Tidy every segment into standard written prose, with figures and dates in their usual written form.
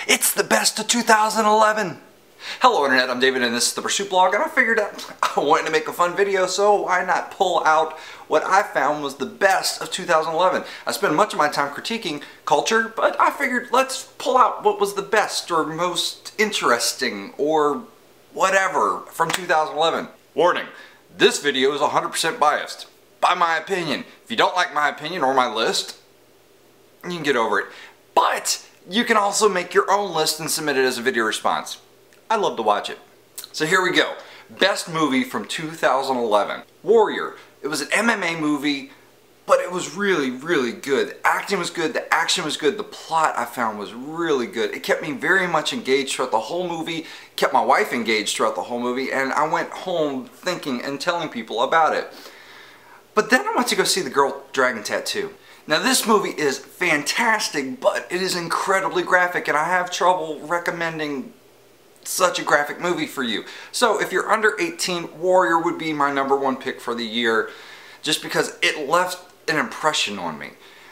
It's the best of 2011. Hello Internet, I'm David and this is the Pursuit Blog, and I figured out I wanted to make a fun video, so why not pull out what I found was the best of 2011. I spend much of my time critiquing culture, but I figured let's pull out what was the best or most interesting or whatever from 2011. Warning, this video is 100% biased by my opinion. If you don't like my opinion or my list, you can get over it. But you can also make your own list and submit it as a video response. I'd love to watch it. So here we go. Best movie from 2011. Warrior. It was an MMA movie, but it was really, really good. The acting was good, the action was good, the plot I found was really good. It kept me very much engaged throughout the whole movie, kept my wife engaged throughout the whole movie, and I went home thinking and telling people about it. But then I went to go see The Girl with the Dragon Tattoo. Now this movie is fantastic, but it is incredibly graphic, and I have trouble recommending such a graphic movie for you. So if you're under 18, Warrior would be my #1 pick for the year, just because it left an impression on me.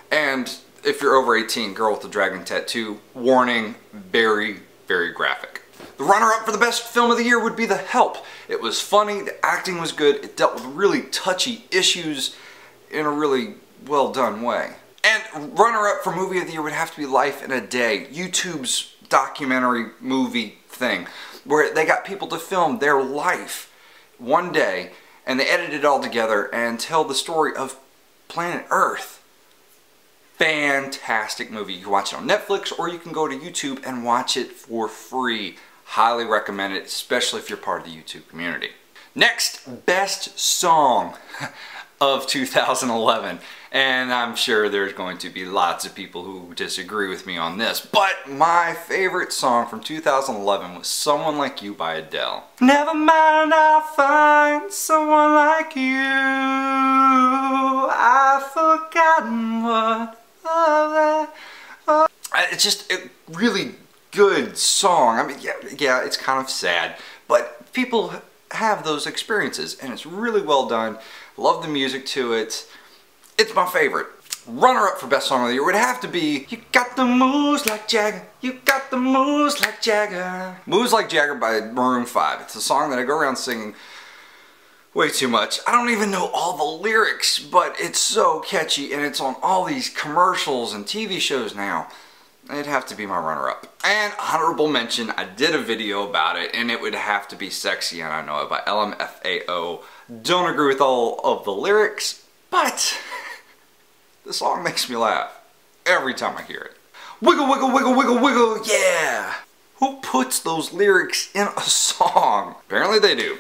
And if you're over 18, Girl with the Dragon Tattoo, warning, very, very graphic. The runner-up for the best film of the year would be The Help. It was funny, the acting was good, it dealt with really touchy issues in a really well done way. And runner-up for movie of the year would have to be Life in a Day, YouTube's documentary movie thing, where they got people to film their life one day and they edit it all together and tell the story of planet Earth. Fantastic movie. You can watch it on Netflix or you can go to YouTube and watch it for free. Highly recommend it, especially if you're part of the YouTube community. Next, best song of 2011. And I'm sure there's going to be lots of people who disagree with me on this, but my favorite song from 2011 was Someone Like You by Adele. Never mind, I'll find someone like you. I've forgotten what love is. It's just a really good song. I mean, yeah, it's kind of sad, but people have those experiences, and it's really well done. Love the music to it. It's my favorite. Runner-up for best song of the year would have to be You Got the Moves Like Jagger, You Got the Moves Like Jagger. Moves Like Jagger by Maroon 5. It's a song that I go around singing way too much. I don't even know all the lyrics, but it's so catchy and it's on all these commercials and TV shows now. It'd have to be my runner-up. And honorable mention, I did a video about it, and it would have to be Sexy and I Know It by LMFAO. Don't agree with all of the lyrics, but the song makes me laugh every time I hear it. Wiggle, wiggle, wiggle, wiggle, wiggle, yeah! Who puts those lyrics in a song? Apparently they do.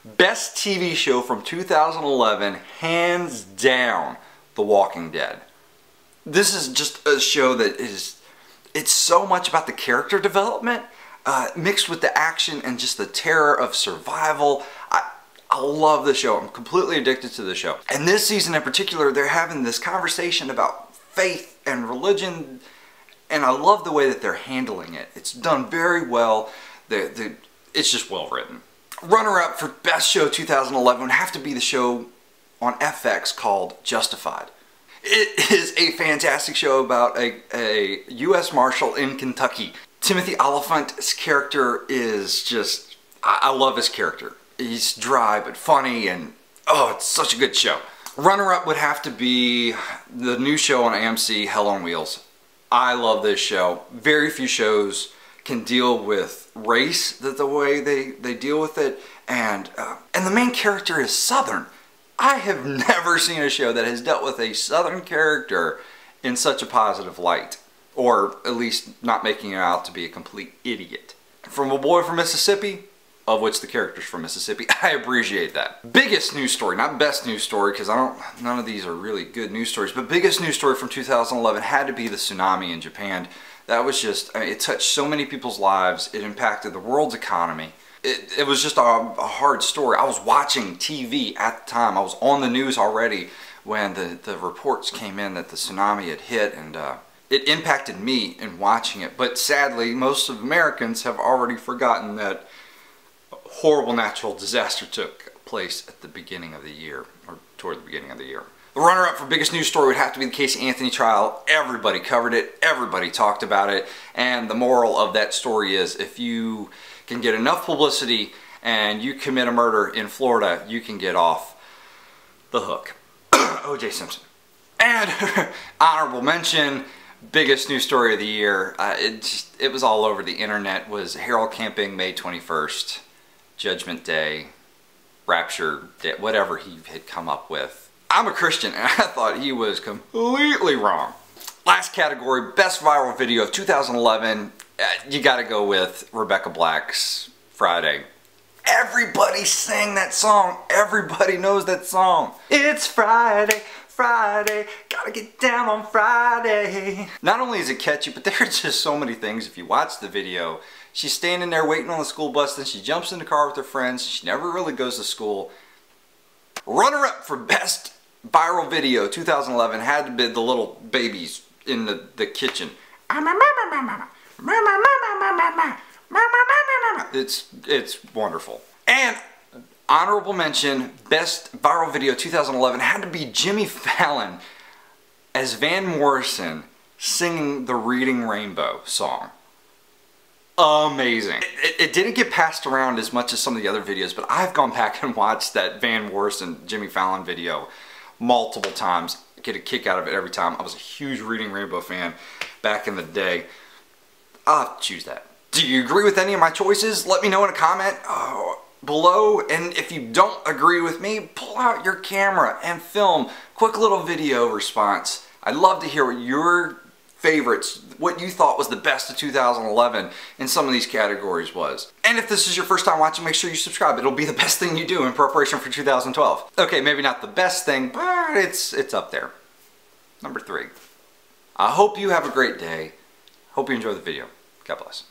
Best TV show from 2011, hands down, The Walking Dead. This is just a show that it's so much about the character development, mixed with the action and just the terror of survival. I love the show. I'm completely addicted to the show. And this season in particular, they're having this conversation about faith and religion, and I love the way that they're handling it. It's done very well. It's just well written. Runner-up for best show 2011 would have to be the show on FX called Justified. It is a fantastic show about a U.S. Marshal in Kentucky. Timothy Olyphant's character is just, I love his character. He's dry but funny, and oh, it's such a good show. Runner-up would have to be the new show on AMC, Hell on Wheels. I love this show. Very few shows can deal with race the way they deal with it, and the main character is Southern. I have never seen a show that has dealt with a Southern character in such a positive light, or at least not making it out to be a complete idiot. From a boy from Mississippi, of which the character's from Mississippi, I appreciate that. Biggest news story, not best news story, because none of these are really good news stories, but biggest news story from 2011 had to be the tsunami in Japan. That was just, I mean, it touched so many people's lives, it impacted the world's economy. It was just a hard story. I was watching TV at the time. I was on the news already when the reports came in that the tsunami had hit, and it impacted me in watching it. But sadly, most of Americans have already forgotten that a horrible natural disaster took place at the beginning of the year, or toward the beginning of the year. The runner-up for biggest news story would have to be the Casey Anthony trial. Everybody covered it, everybody talked about it, and the moral of that story is if you can get enough publicity and you commit a murder in Florida, you can get off the hook. O.J. Simpson. And honorable mention, biggest news story of the year, it was all over the internet, was Harold Camping, May 21st, Judgment Day, Rapture, whatever he had come up with. I'm a Christian and I thought he was completely wrong. Last category, best viral video of 2011. You gotta go with Rebecca Black's Friday. Everybody sang that song. Everybody knows that song. It's Friday, Friday, gotta get down on Friday. Not only is it catchy, but there's just so many things. If you watch the video, she's standing there waiting on the school bus, then she jumps in the car with her friends. She never really goes to school. Runner-up for best viral video 2011 had to be the little babies in the kitchen. It's wonderful. And honorable mention, best viral video 2011 had to be Jimmy Fallon as Van Morrison singing the Reading Rainbow song. Amazing. It didn't get passed around as much as some of the other videos, but I've gone back and watched that Van Morrison Jimmy Fallon video multiple times. I get a kick out of it every time. I was a huge Reading Rainbow fan back in the day. I'll choose that. Do you agree with any of my choices? Let me know in a comment below. And if you don't agree with me, pull out your camera and film quick little video response. I'd love to hear what your favorites, what you thought was the best of 2011 in some of these categories was. And if this is your first time watching, make sure you subscribe. It'll be the best thing you do in preparation for 2012. Okay, maybe not the best thing, but it's up there. Number 3. I hope you have a great day. Hope you enjoy the video. God bless.